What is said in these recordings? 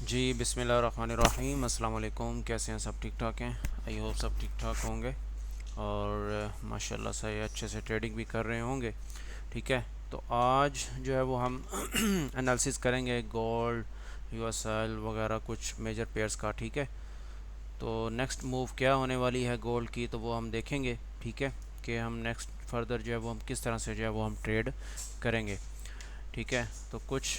जी बिस्मिल्लाहिर्रहमानिर्रहीम अस्सलाम वालेकुम। कैसे हैं? सब ठीक ठाक हैं? आई होप सब ठीक ठाक होंगे और माशाल्लाह से अच्छे से ट्रेडिंग भी कर रहे होंगे। ठीक है, तो आज जो है वो हम एनालिसिस करेंगे गोल्ड, यूएसएल वगैरह कुछ मेजर पेयर्स का। ठीक है, तो नेक्स्ट मूव क्या होने वाली है गोल्ड की, तो वो हम देखेंगे। ठीक है, कि हम नेक्स्ट फर्दर जो है वो हम किस तरह से जो है वो हम ट्रेड करेंगे। ठीक है, तो कुछ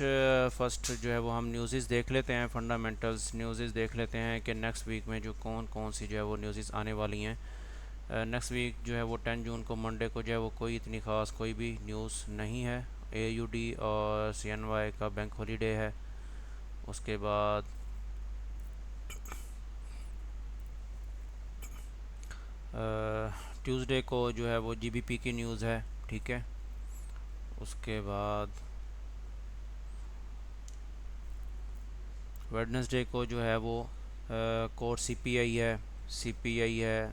फर्स्ट जो है वो हम न्यूज़ देख लेते हैं, फंडामेंटल्स न्यूज़ देख लेते हैं कि नेक्स्ट वीक में जो कौन कौन सी जो है वो न्यूज़ आने वाली हैं। नेक्स्ट वीक जो है वो 10 जून को मंडे को जो है वो कोई इतनी ख़ास कोई भी न्यूज़ नहीं है। एयूडी और सीएनवाई का बैंक हॉलीडे है। उसके बाद ट्यूसडे को जो है वो जीबीपी की न्यूज़ है। ठीक है, उसके बाद वेडनेसडे को जो है वो कोर सीपीआई है, सीपीआई है,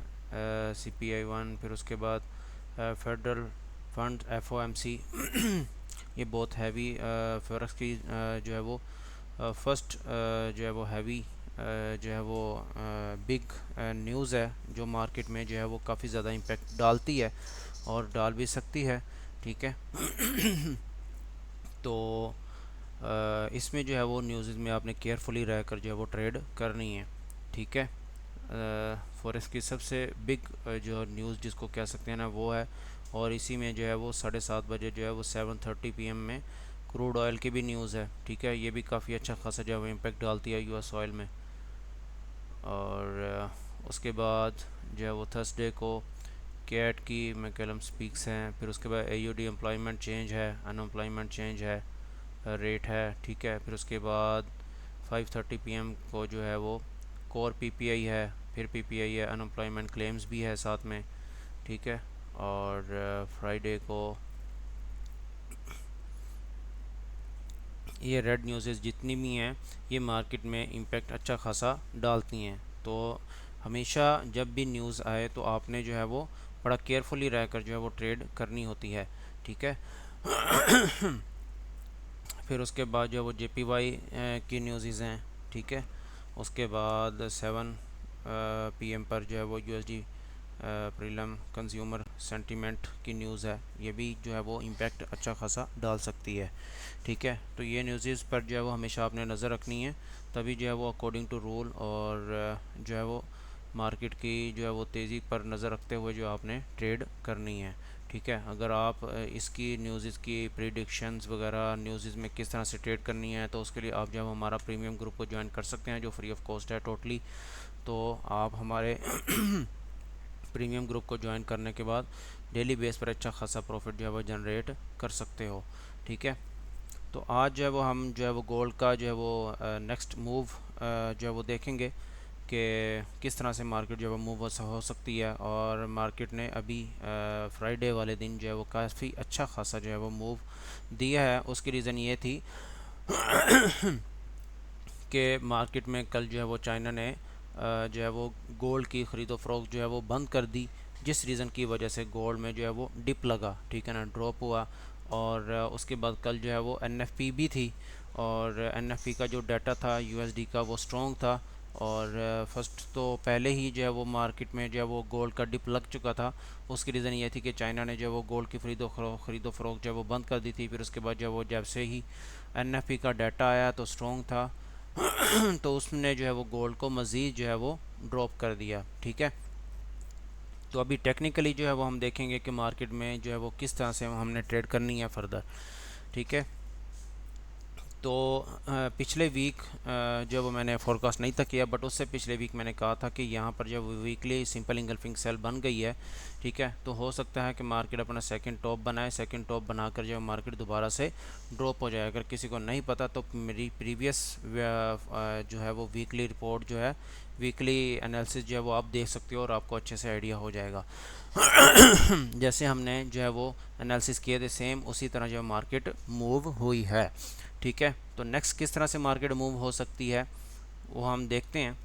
सीपीआई वन। फिर उसके बाद फेडरल फंड एफओएमसी ये बहुत हैवी फॉरेक्स की जो है वो फर्स्ट जो है वो हैवी जो है वो बिग न्यूज़ है, जो मार्केट में जो है वो काफ़ी ज़्यादा इम्पेक्ट डालती है और डाल भी सकती है। ठीक है तो इसमें जो है वो न्यूज़ में आपने केयरफुली रहकर जो है वो ट्रेड करनी है। ठीक है, फॉरेक्स की सबसे बिग जो न्यूज़ जिसको कह सकते हैं ना वो है, और इसी में जो है वो 7:30 बजे जो है वो 7:30 PM में क्रूड ऑयल की भी न्यूज़ है। ठीक है, ये भी काफ़ी अच्छा खासा जो है वो इम्पेक्ट डालती है यूएस ऑयल में। और उसके बाद जो है वो थर्सडे को कैट की मैकलम स्पीक्स हैं। फिर उसके बाद एयूडी एम्प्लॉयमेंट चेंज है, अनएम्प्लॉयमेंट चेंज है, रेट है। ठीक है, फिर उसके बाद 5:30 PM को जो है वो कोर पीपीआई है, फिर पीपीआई है, अनएम्प्लॉयमेंट क्लेम्स भी है साथ में। ठीक है, और फ्राइडे को ये रेड न्यूज़ जितनी भी हैं ये मार्केट में इम्पेक्ट अच्छा खासा डालती हैं। तो हमेशा जब भी न्यूज़ आए तो आपने जो है वो बड़ा केयरफुली रहकर जो है वो ट्रेड करनी होती है। ठीक है फिर उसके बाद जो है वो जेपीवाई की न्यूज़ हैं। ठीक है, उसके बाद 7 PM पर जो है वो यूएसडी प्रीलम कंज्यूमर सेंटीमेंट की न्यूज़ है, ये भी जो है वो इम्पेक्ट अच्छा खासा डाल सकती है। ठीक है, तो ये न्यूज़ पर जो है वो हमेशा आपने नज़र रखनी है, तभी जो है वो अकॉर्डिंग टू रूल और जो है वो मार्केट की जो है वो तेज़ी पर नज़र रखते हुए जो आपने ट्रेड करनी है। ठीक है, अगर आप इसकी न्यूज़ की प्रिडिक्शंस वगैरह न्यूज़ में किस तरह से ट्रेड करनी है, तो उसके लिए आप जब हमारा प्रीमियम ग्रुप को ज्वाइन कर सकते हैं जो फ्री ऑफ कॉस्ट है टोटली। तो आप हमारे प्रीमियम ग्रुप को ज्वाइन करने के बाद डेली बेस पर अच्छा खासा प्रॉफिट जो है वो जनरेट कर सकते हो। ठीक है, तो आज जो है वो हम जो है वो गोल्ड का जो है वो नेक्स्ट मूव जो है वो देखेंगे कि किस तरह से मार्केट जो है वो मूव हो सकती है। और मार्केट ने अभी फ्राइडे वाले दिन जो है वो काफ़ी अच्छा खासा जो है वो मूव दिया है। उसकी रीज़न ये थी कि मार्केट में कल जो है वो चाइना ने जो है वो गोल्ड की ख़रीदो फ़रोख्त जो है वो बंद कर दी, जिस रीज़न की वजह से गोल्ड में जो है वो डिप लगा। ठीक है ना, ड्रॉप हुआ। और उसके बाद कल जो है वो एनएफपी भी थी, और एनएफपी का जो डाटा था यूएसडी का वो स्ट्रॉन्ग था। और फर्स्ट तो पहले ही जो है वो मार्केट में जो है वो गोल्ड का डिप लग चुका था। उसकी रीज़न ये थी कि चाइना ने जो है वो गोल्ड की ख़रीदो फ़रोख्त जो है वो बंद कर दी थी। फिर उसके बाद जो है वो जब से ही एनएफपी का डाटा आया तो स्ट्रॉन्ग था तो उसने जो है वो गोल्ड को मज़ीद जो है वो ड्रॉप कर दिया। ठीक है, तो अभी टेक्निकली जो है वो हम देखेंगे कि मार्केट में जो है वो किस तरह से हमने ट्रेड करनी है फर्दर। ठीक है, तो पिछले वीक जो वो मैंने फोरकास्ट नहीं था किया, बट उससे पिछले वीक मैंने कहा था कि यहाँ पर जब वीकली सिंपल इंगल्फिंग सेल बन गई है, ठीक है, तो हो सकता है कि मार्केट अपना सेकंड टॉप बनाए। सेकंड टॉप बनाकर जो मार्केट दोबारा से ड्रॉप हो जाए। अगर किसी को नहीं पता तो मेरी प्रीवियस जो है वो वीकली रिपोर्ट जो है, वीकली एनालिसिस जो है वो आप देख सकते हो और आपको अच्छे से आइडिया हो जाएगा। जैसे हमने जो है वो एनालिसिस किए थे सेम उसी तरह जो मार्केट मूव हुई है। ठीक है, तो नेक्स्ट किस तरह से मार्केट मूव हो सकती है वो हम देखते हैं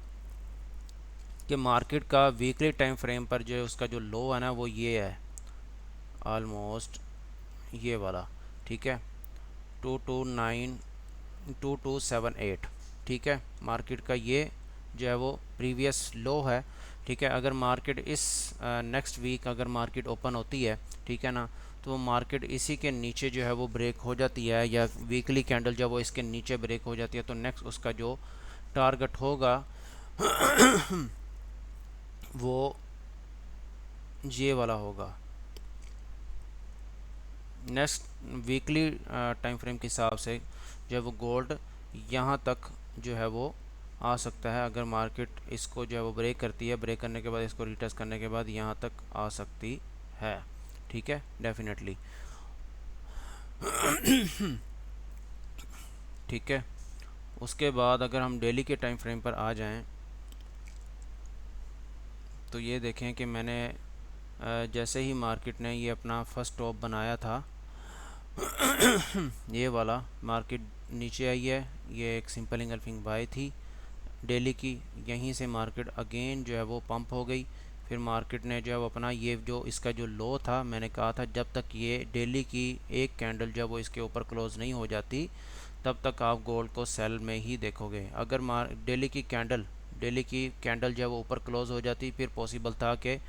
कि मार्केट का वीकली टाइम फ्रेम पर जो है उसका जो लो है ना वो ये है, ऑलमोस्ट ये वाला। ठीक है, 2292278। ठीक है, मार्केट का ये जो है वो प्रीवियस लो है, ठीक है। अगर मार्केट इस नेक्स्ट वीक अगर मार्केट ओपन होती है, ठीक है ना, तो मार्केट इसी के नीचे जो है वो ब्रेक हो जाती है, या वीकली कैंडल जब वो इसके नीचे ब्रेक हो जाती है, तो नेक्स्ट उसका जो टारगेट होगा वो ये वाला होगा। नेक्स्ट वीकली टाइम फ्रेम के हिसाब से जो है वो गोल्ड यहाँ तक जो है वो आ सकता है। अगर मार्केट इसको जो है वो ब्रेक करती है, ब्रेक करने के बाद इसको रिटेस्ट करने के बाद यहाँ तक आ सकती है, ठीक है, डेफिनेटली। ठीक है, उसके बाद अगर हम डेली के टाइम फ्रेम पर आ जाएं, तो ये देखें कि मैंने जैसे ही मार्केट ने ये अपना फर्स्ट टॉप बनाया था ये वाला, मार्केट नीचे आई है, ये एक सिंपल इंगल्फिंग बाय थी डेली की, यहीं से मार्केट अगेन जो है वो पंप हो गई। फिर मार्केट ने जो है वो अपना ये जो इसका जो लो था, मैंने कहा था जब तक ये डेली की एक कैंडल जो है वो इसके ऊपर क्लोज नहीं हो जाती, तब तक आप गोल्ड को सेल में ही देखोगे। अगर डेली की कैंडल जो है वो ऊपर क्लोज हो जाती, फिर पॉसिबल था कि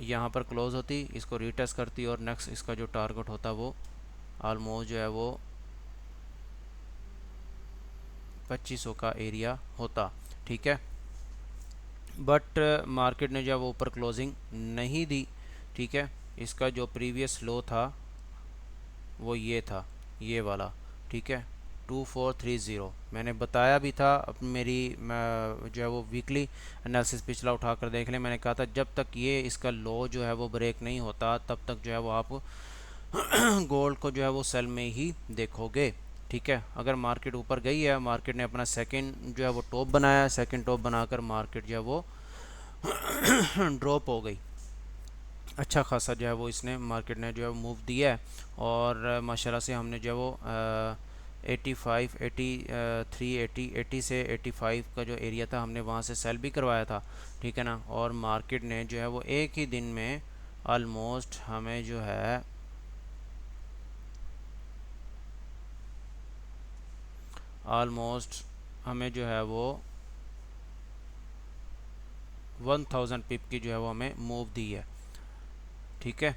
यहाँ पर क्लोज होती, इसको रीटेस्ट करती, और नेक्स्ट इसका जो टारगेट होता वो ऑलमोस्ट जो है वो 2500 का एरिया होता, ठीक है। बट मार्केट ने जो है वो ऊपर क्लोजिंग नहीं दी, ठीक है। इसका जो प्रीवियस लो था वो ये था, ये वाला, ठीक है, 2430। मैंने बताया भी था मेरी जो है वो वीकली एनालिसिस पिछला उठाकर देख लें, मैंने कहा था जब तक ये इसका लो जो है वो ब्रेक नहीं होता, तब तक जो है वो आप गोल्ड को जो है वो सेल में ही देखोगे, ठीक है। अगर मार्केट ऊपर गई है, मार्केट ने अपना सेकंड जो है वो टॉप बनाया, सेकंड टॉप बनाकर मार्केट जो है वो ड्रॉप हो गई, अच्छा खासा जो है वो इसने मार्केट ने जो है मूव दिया है। और माशाल्लाह से हमने जो है वो 85 83 80 से 85 का जो एरिया था, हमने वहाँ से सेल भी करवाया था, ठीक है ना। और मार्केट ने जो है वो एक ही दिन में ऑलमोस्ट हमें जो है जो है वो 1000 पिप की जो है वो हमें मूव दी है, ठीक है।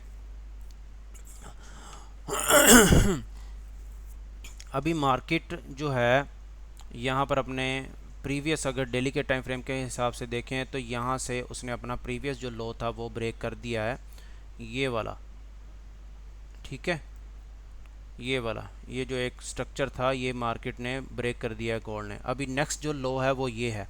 अभी मार्केट जो है यहाँ पर अपने प्रीवियस अगर डेली के टाइम फ्रेम के हिसाब से देखें, तो यहाँ से उसने अपना प्रीवियस जो लो था वो ब्रेक कर दिया है, ये वाला, ठीक है, ये वाला, ये जो एक स्ट्रक्चर था ये मार्केट ने ब्रेक कर दिया है गोल्ड ने। अभी नेक्स्ट जो लो है वो ये है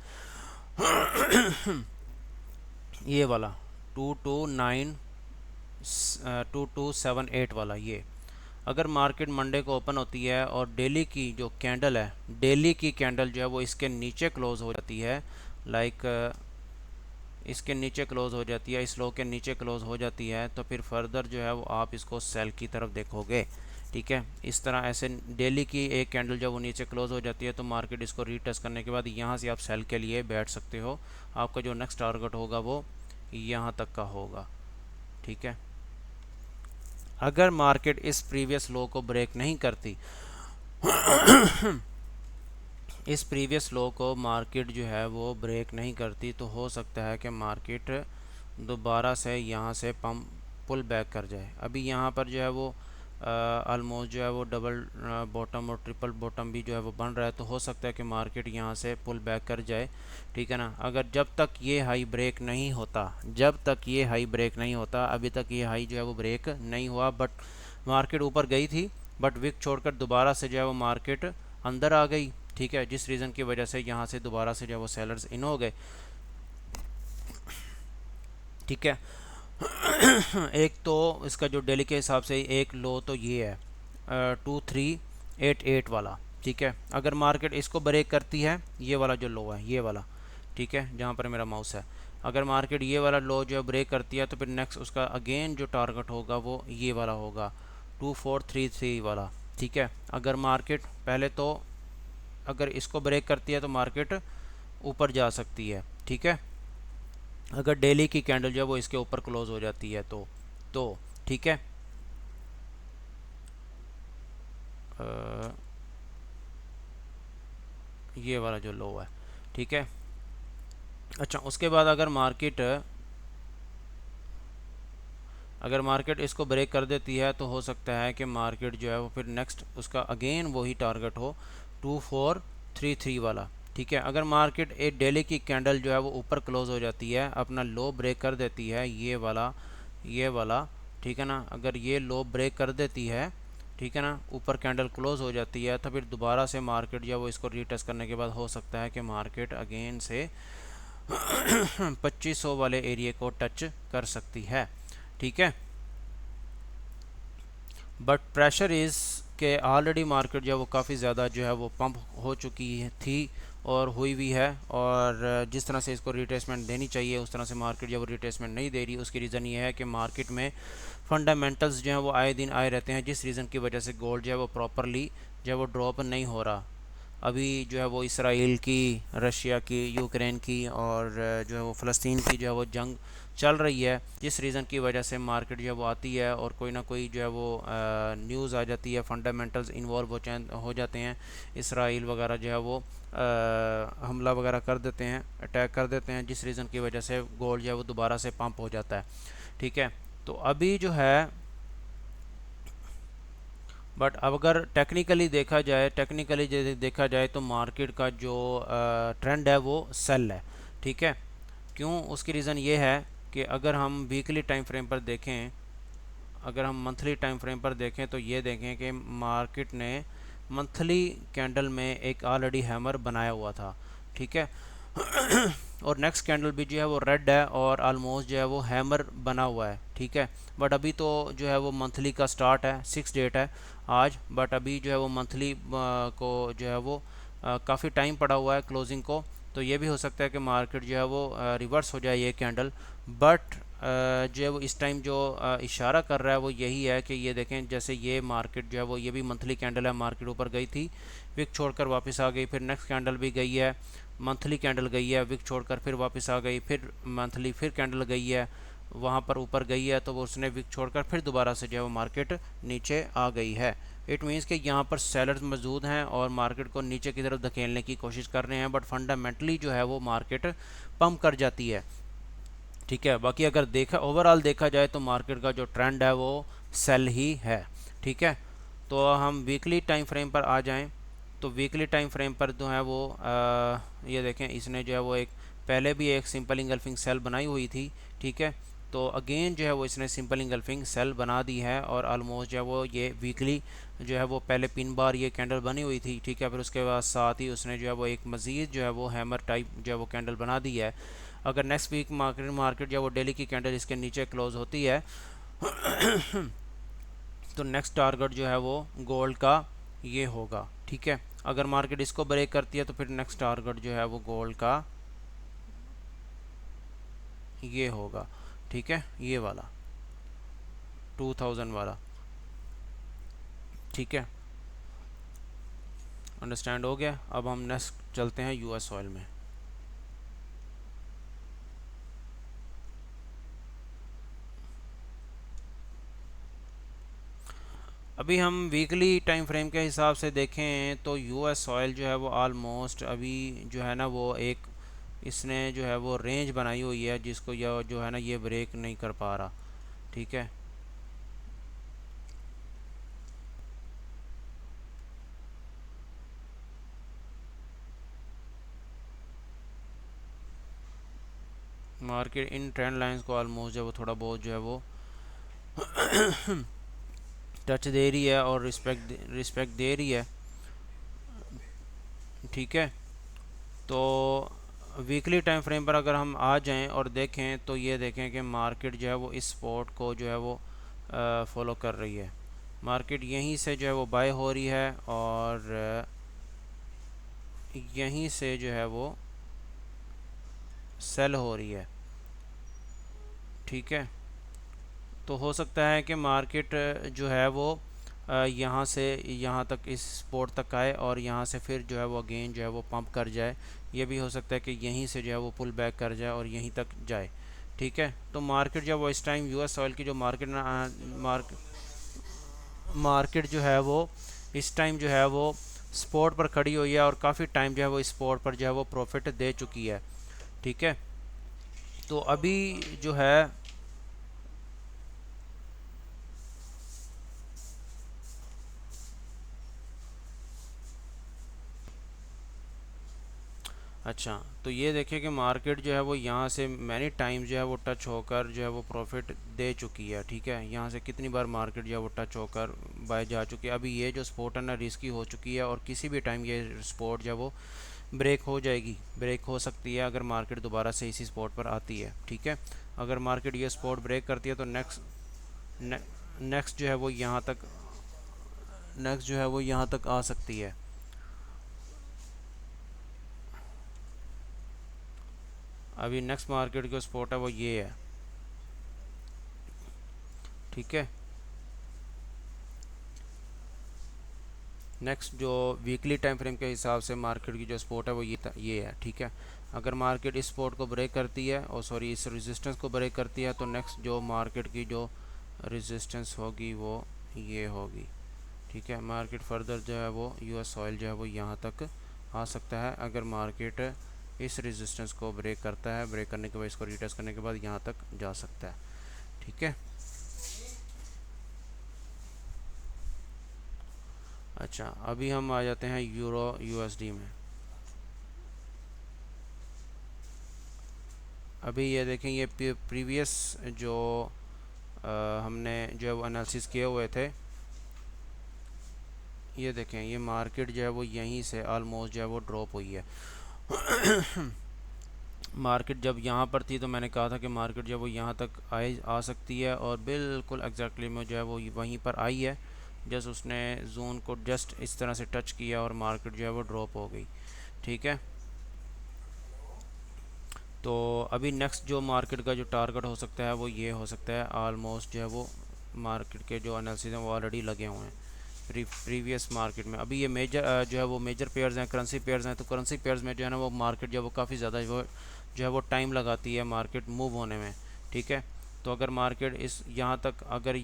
ये वाला 2278 वाला। ये अगर मार्केट मंडे को ओपन होती है और डेली की जो कैंडल है, डेली की कैंडल जो है वो इसके नीचे क्लोज हो जाती है, लाइक इसके नीचे क्लोज हो जाती है, इस लो के नीचे क्लोज हो जाती है, तो फिर फर्दर जो है वो आप इसको सेल की तरफ देखोगे, ठीक है। इस तरह ऐसे डेली की एक कैंडल जब वो नीचे क्लोज हो जाती है, तो मार्केट इसको रीटेस्ट करने के बाद यहाँ से आप सेल के लिए बैठ सकते हो। आपका जो नेक्स्ट टारगेट होगा वो यहाँ तक का होगा, ठीक है। अगर मार्केट इस प्रीवियस लो को ब्रेक नहीं करती इस प्रीवियस लो को मार्केट जो है वो ब्रेक नहीं करती, तो हो सकता है कि मार्केट दोबारा से यहाँ से पम्प पुल बैक कर जाए। अभी यहाँ पर जो है वो ऑलमोस्ट जो है वो डबल बॉटम और ट्रिपल बॉटम भी जो है वो बन रहा है, तो हो सकता है कि मार्केट यहाँ से पुल बैक कर जाए, ठीक है ना। अगर जब तक ये हाई ब्रेक नहीं होता, अभी तक ये हाई जो है वो ब्रेक नहीं हुआ, बट मार्केट ऊपर गई थी, बट विक छोड़कर दोबारा से जो है वो मार्केट अंदर आ गई, ठीक है, जिस रीज़न की वजह से यहाँ से दोबारा से जो है वो सेलर्स इन हो गए, ठीक है। एक तो इसका जो डेली के हिसाब से एक लो तो ये है 2388 वाला, ठीक है। अगर मार्केट इसको ब्रेक करती है, ये वाला जो लो है ये वाला, ठीक है, जहाँ पर मेरा माउस है, अगर मार्केट ये वाला लो जो ब्रेक करती है, तो फिर नेक्स्ट उसका अगेन जो टारगेट होगा वो ये वाला होगा 2433 वाला, ठीक है। अगर मार्केट पहले तो अगर इसको ब्रेक करती है तो मार्केट ऊपर जा सकती है, ठीक है। अगर डेली की कैंडल जो है वो इसके ऊपर क्लोज हो जाती है तो ठीक है। ये वाला जो लो है, ठीक है। अच्छा, उसके बाद अगर मार्केट इसको ब्रेक कर देती है तो हो सकता है कि मार्केट जो है वो फिर नेक्स्ट उसका अगेन वही टारगेट हो 2433 वाला, ठीक है। अगर मार्केट एक डेली की कैंडल जो है वो ऊपर क्लोज हो जाती है, अपना लो ब्रेक कर देती है, ये वाला, ठीक है ना, अगर ये लो ब्रेक कर देती है, ठीक है ना, ऊपर कैंडल क्लोज हो जाती है, तो फिर दोबारा से मार्केट जो है वो इसको रीटेस्ट करने के बाद हो सकता है कि मार्केट अगेन से 2500 वाले एरिया को टच कर सकती है, ठीक है। बट प्रेशर इज़ के ऑलरेडी मार्केट जो है वो काफ़ी ज़्यादा जो है वो पंप हो चुकी थी और हुई भी है, और जिस तरह से इसको रिट्रेसमेंट देनी चाहिए उस तरह से मार्केट जो है वो रिट्रेसमेंट नहीं दे रही। उसकी रीज़न ये है कि मार्केट में फंडामेंटल्स जो हैं वो आए दिन आए रहते हैं, जिस रीज़न की वजह से गोल्ड जो है वो प्रॉपरली जो है वो ड्रॉप नहीं हो रहा। अभी जो है वो इसराइल की, रशिया की, यूक्रेन की और जो है वो फ़लस्तीन की जो है वो जंग चल रही है, जिस रीज़न की वजह से मार्केट जो है वो आती है और कोई ना कोई जो है वो न्यूज़ आ जाती है, फंडामेंटल्स इन्वॉल्व हो जाते हैं, इसराइल वगैरह जो है वो हमला वगैरह कर देते हैं, अटैक कर देते हैं, जिस रीज़न की वजह से गोल्ड जो है वो दोबारा से पंप हो जाता है, ठीक है। तो अभी जो है, बट अब अगर टेक्निकली देखा जाए तो मार्केट का जो ट्रेंड है वो सेल है, ठीक है। क्यों? उसकी रीज़न ये है कि अगर हम वीकली टाइम फ्रेम पर देखें, अगर हम मंथली टाइम फ्रेम पर देखें तो ये देखें कि मार्केट ने मंथली कैंडल में एक ऑलरेडी हैमर बनाया हुआ था, ठीक है। और नेक्स्ट कैंडल भी जो है वो रेड है और ऑलमोस्ट जो है वो हैमर बना हुआ है, ठीक है। बट अभी तो जो है वो मंथली का स्टार्ट है, 6 डेट है आज, बट अभी जो है वो मंथली को जो है वो काफ़ी टाइम पड़ा हुआ है क्लोजिंग को, तो ये भी हो सकता है कि मार्केट जो है वो रिवर्स हो जाए ये कैंडल। बट जो है वो इस टाइम जो इशारा कर रहा है वो यही है कि ये देखें, जैसे ये मार्केट जो है वो ये भी मंथली कैंडल है, मार्केट ऊपर गई थी, विक छोड़कर वापस आ गई, फिर नेक्स्ट कैंडल भी गई है, मंथली कैंडल गई है, विक छोड़कर फिर वापस आ गई, फिर मंथली फिर कैंडल गई है, वहाँ पर ऊपर गई है, तो वो उसने विक छोड़कर फिर दोबारा से जो है वो मार्केट नीचे आ गई है। इट मीन्स कि यहाँ पर सेलर्स मौजूद हैं और मार्केट को नीचे की तरफ धकेलने की कोशिश कर रहे हैं, बट फंडामेंटली जो है वो मार्केट पंप कर जाती है, ठीक है। बाकी अगर ओवरऑल देखा जाए तो मार्केट का जो ट्रेंड है वो सेल ही है, ठीक है। तो हम वीकली टाइम फ्रेम पर आ जाएं, तो वीकली टाइम फ्रेम पर जो है वो ये देखें, इसने जो है वो एक पहले भी एक सिंपल इंगल्फिंग सेल बनाई हुई थी, ठीक है। तो अगेन जो है वो इसने सिंपल इंगल्फिंग सेल बना दी है और ऑलमोस्ट जो है वो ये वीकली जो है वो पहले 3 बार ये कैंडल बनी हुई थी, ठीक है। फिर उसके बाद साथ ही उसने जो है वो एक मज़ीद जो है वो हैमर टाइप जो है वो कैंडल बना दी है। अगर नेक्स्ट वीक मार्केट जो है वो डेली की कैंडल इसके नीचे क्लोज होती है तो नेक्स्ट टारगेट जो है वो गोल्ड का ये होगा, ठीक है। अगर मार्केट इसको ब्रेक करती है तो फिर नेक्स्ट टारगेट जो है वो गोल्ड का ये होगा, ठीक है, ये वाला 2000 वाला, ठीक है। अंडरस्टैंड हो गया? अब हम नेक्स्ट चलते हैं यूएस ऑयल में। अभी हम वीकली टाइम फ्रेम के हिसाब से देखें तो यूएस ऑयल जो है वो ऑलमोस्ट अभी जो है ना वो एक इसने जो है वो रेंज बनाई हुई है, जिसको यह जो है ना ये ब्रेक नहीं कर पा रहा, ठीक है। मार्केट इन ट्रेंड लाइंस को ऑलमोस्ट जो है वो थोड़ा बहुत जो है वो टच दे रही है और रिस्पेक्ट दे रही है, ठीक है। तो वीकली टाइम फ्रेम पर अगर हम आ जाएं और देखें तो ये देखें कि मार्केट जो है वो इस स्पॉट को जो है वो फॉलो कर रही है। मार्केट यहीं से जो है वो बाय हो रही है और यहीं से जो है वो सेल हो रही है, ठीक है। तो हो सकता है कि मार्केट जो है वो यहाँ से यहाँ तक इस स्पोर्ट तक आए और यहाँ से फिर जो है वो अगेन जो है वो पंप कर जाए। ये भी हो सकता है कि यहीं से जो है वो पुल बैक कर जाए और यहीं तक जाए, ठीक है। तो मार्केट जो वो इस टाइम यूएस ऑयल की जो मार्केट जो है वो इस टाइम जो है वो सपोर्ट पर खड़ी हुई है और काफ़ी टाइम जो है वो इस सपोर्ट पर जो है वो प्रॉफिट दे चुकी है। ठीक है, तो अभी जो है अच्छा, तो ये देखिए कि मार्केट जो है वो यहाँ से मैनी टाइम जो है वो टच होकर जो है वो प्रॉफिट दे चुकी है। ठीक है, यहाँ से कितनी बार मार्केट जो है वो टच होकर बाय जा चुकी है। अभी ये जो स्पोर्ट है ना रिस्की हो चुकी है और किसी भी टाइम ये स्पोर्ट जो है वो ब्रेक हो जाएगी, ब्रेक हो सकती है अगर मार्केट दोबारा से इसी स्पॉट पर आती है। ठीक है, अगर मार्केट ये स्पॉट ब्रेक करती है तो नेक्स्ट जो है वो यहाँ तक नेक्स्ट जो है वो यहाँ तक आ सकती है। अभी नेक्स्ट मार्केट जो स्पॉट है वो ये है। ठीक है, नेक्स्ट जो वीकली टाइम फ्रेम के हिसाब से मार्केट की जो स्पॉट है वो ये है। ठीक है, अगर मार्केट इस स्पॉट को ब्रेक करती है और सॉरी इस रेजिस्टेंस को ब्रेक करती है तो नेक्स्ट जो मार्केट की जो रेजिस्टेंस होगी वो ये होगी। ठीक है, मार्केट फर्दर जो है वो यूएस ऑयल जो है वो यहाँ तक आ सकता है अगर मार्केट इस रेजिस्टेंस को ब्रेक करता है। ब्रेक करने के बाद इसको रिटेस्ट करने के बाद यहाँ तक जा सकता है। ठीक है, अच्छा अभी हम आ जाते हैं यूरो यूएसडी में। अभी ये देखें, ये प्रीवियस जो हमने जो है वो एनालिसिस किए हुए थे, ये देखें ये मार्केट जो है वो यहीं से ऑलमोस्ट जो है वो ड्रॉप हुई है। मार्केट जब यहाँ पर थी तो मैंने कहा था कि मार्केट जो है वो यहाँ तक आ सकती है और बिल्कुल एग्जैक्टली में जो है वो वहीं पर आई है। जस्ट उसने जोन को जस्ट इस तरह से टच किया और मार्केट जो है वो ड्रॉप हो गई। ठीक है, तो अभी नेक्स्ट जो मार्केट का जो टारगेट हो सकता है वो ये हो सकता है। ऑलमोस्ट जो है वो मार्केट के जो एनालिसिस हैं वो ऑलरेडी लगे हुए हैं प्रीवियस मार्केट में। अभी ये मेजर जो है वो मेजर पेयर्स हैं, करेंसी पेयर्स हैं, तो करेंसी पेयर्स में जो है ना वो मार्केट जो है वो काफ़ी ज़्यादा जो है वो टाइम लगाती है मार्केट मूव होने में। ठीक है, तो अगर मार्केट इस यहाँ तक अगर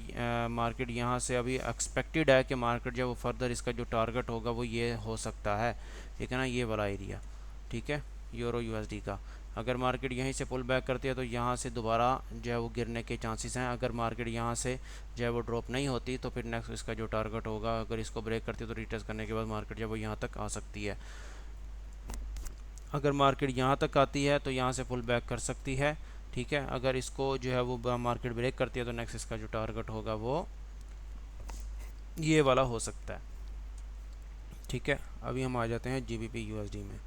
मार्केट यहाँ से अभी एक्सपेक्टेड है कि मार्केट जो है वो फर्दर इसका जो टारगेट होगा वो ये हो सकता है। ठीक है ना, ये वाला एरिया। ठीक है, यूरो यूएसडी का अगर मार्केट यहीं से पुल बैक करती है तो यहाँ से दोबारा जो है वो गिरने के चांसेस हैं। अगर मार्केट यहाँ से जो है वो ड्रॉप नहीं होती तो फिर नेक्स्ट इसका जो टारगेट होगा अगर इसको ब्रेक करती है तो रिटेस्ट करने के बाद मार्केट जो है वो यहाँ तक आ सकती है। अगर मार्केट यहाँ तक आती है तो यहाँ से पुल बैक कर सकती है। ठीक है, अगर इसको जो है वो मार्केट ब्रेक करती है तो नेक्स्ट इसका जो टारगेट होगा वो ये वाला हो सकता है। ठीक है, अभी हम आ जाते हैं जीबीपी यूएसडी में।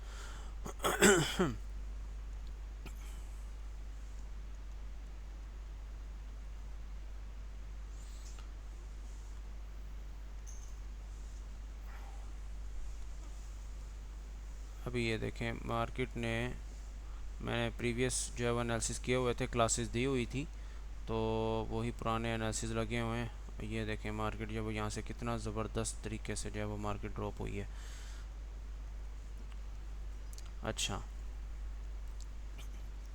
अभी ये देखें मार्केट ने, मैंने प्रीवियस जो है वो एनालिसिस किए हुए थे, क्लासेस दी हुई थी, तो वही पुराने एनालिसिस लगे हुए हैं। ये देखें मार्केट जो है वो यहाँ से कितना ज़बरदस्त तरीके से जो है वो मार्केट ड्रॉप हुई है। अच्छा,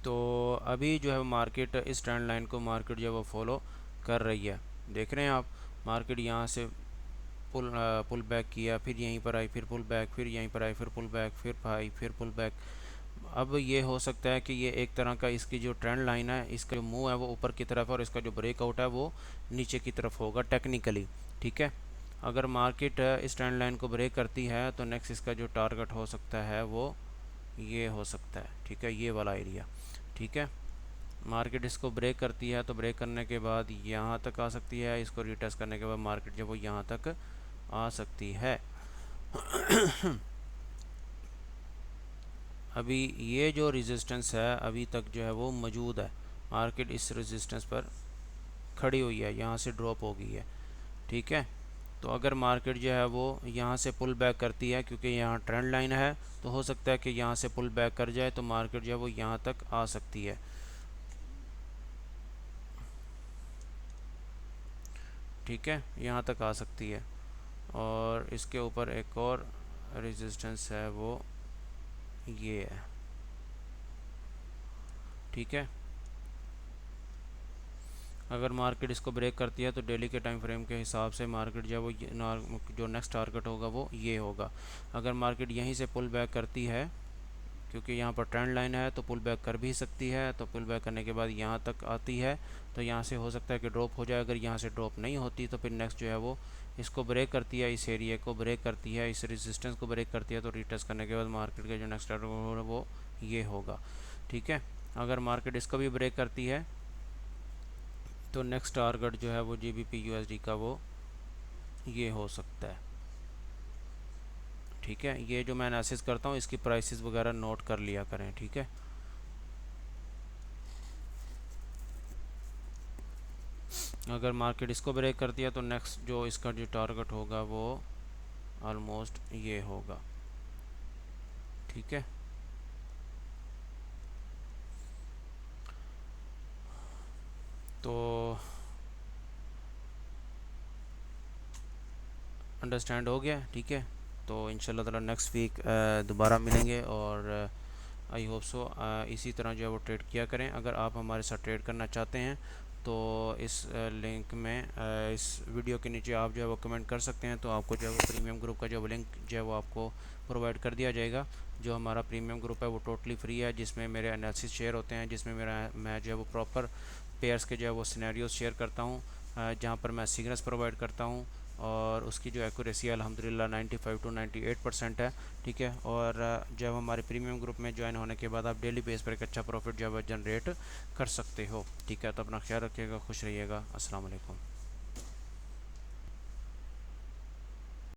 तो अभी जो है मार्केट इस ट्रेंड लाइन को मार्केट जो है वो फॉलो कर रही है। देख रहे हैं आप, मार्केट यहाँ से पुल बैक किया, फिर यहीं पर आई, फिर पुल बैक, फिर यहीं पर आई, फिर पुल बैक, फिर आई, फिर पुल बैक। अब ये हो सकता है कि ये एक तरह का इसकी जो ट्रेंड लाइन है, इसका जो मूव है वो ऊपर की तरफ है और इसका जो ब्रेकआउट है वो नीचे की तरफ होगा टेक्निकली। ठीक है, अगर मार्केट इस ट्रेंड लाइन को ब्रेक करती है तो नेक्स्ट इसका जो टारगेट हो सकता है वो ये हो सकता है। ठीक है, ये वाला एरिया। ठीक है, मार्केट इसको ब्रेक करती है तो ब्रेक करने के बाद यहाँ तक आ सकती है, इसको रिटेस्ट करने के बाद मार्केट जो वो यहाँ तक आ सकती है। अभी ये जो रेजिस्टेंस है अभी तक जो है वो मौजूद है। मार्केट इस रेजिस्टेंस पर खड़ी हुई है, यहाँ से ड्रॉप हो गई है। ठीक है, तो अगर मार्केट जो है वो यहाँ से पुल बैक करती है, क्योंकि यहाँ ट्रेंड लाइन है, तो हो सकता है कि यहाँ से पुल बैक कर जाए तो मार्केट जो है वो यहाँ तक आ सकती है। ठीक है, यहाँ तक आ सकती है और इसके ऊपर एक और रेजिस्टेंस है वो ये है। ठीक है, अगर मार्केट इसको ब्रेक करती है तो डेली के टाइम फ्रेम के हिसाब से मार्केट जो है वो जो नेक्स्ट टारगेट होगा वो ये होगा। अगर मार्केट यहीं से पुल बैक करती है, क्योंकि यहाँ पर ट्रेंड लाइन है तो पुल बैक कर भी सकती है, तो पुल बैक करने के बाद यहाँ तक आती है तो यहाँ से हो सकता है कि ड्रॉप हो जाए। अगर यहाँ से ड्रॉप नहीं होती तो फिर नेक्स्ट जो है वो इसको ब्रेक करती है, इस एरिया को ब्रेक करती है, इस रेजिस्टेंस को ब्रेक करती है, तो रीटेस्ट करने के बाद मार्केट का जो नेक्स्ट टारगेट होगा वो ये होगा। ठीक है, अगर मार्केट इसको भी ब्रेक करती है तो नेक्स्ट टारगेट जो है वो GBP USD का वो ये हो सकता है। ठीक है, ये जो मैं एनालिसिस करता हूँ इसकी प्राइसेस वगैरह नोट कर लिया करें। ठीक है, अगर मार्केट इसको ब्रेक करती है तो नेक्स्ट जो इसका जो टारगेट होगा वो ऑलमोस्ट ये होगा। ठीक है, तो अंडरस्टैंड हो गया। ठीक है, तो इंशाल्लाह ताला नेक्स्ट वीक दोबारा मिलेंगे और आई होप सो इसी तरह जो है वो ट्रेड किया करें। अगर आप हमारे साथ ट्रेड करना चाहते हैं तो इस लिंक में इस वीडियो के नीचे आप जो है वो कमेंट कर सकते हैं, तो आपको जो है वो प्रीमियम ग्रुप का जो लिंक जो है वो आपको प्रोवाइड कर दिया जाएगा। जो हमारा प्रीमियम ग्रुप है वो टोटली फ्री है, जिसमें मेरे एनालिसिस शेयर होते हैं, जिसमें मैं जो है वो प्रॉपर पेयर्स के जो है वो सिनेरियोज शेयर करता हूँ, जहाँ पर मैं सिग्नल्स प्रोवाइड करता हूँ और उसकी जो एक्यूरेसी अल्हम्दुलिल्लाह 95 to 98% है। ठीक है, और जब हमारे प्रीमियम ग्रुप में ज्वाइन होने के बाद आप डेली बेस पर एक अच्छा प्रॉफिट जो है जनरेट कर सकते हो। ठीक है, तो अपना ख्याल रखिएगा, खुश रहिएगा, अस्सलाम वालेकुम।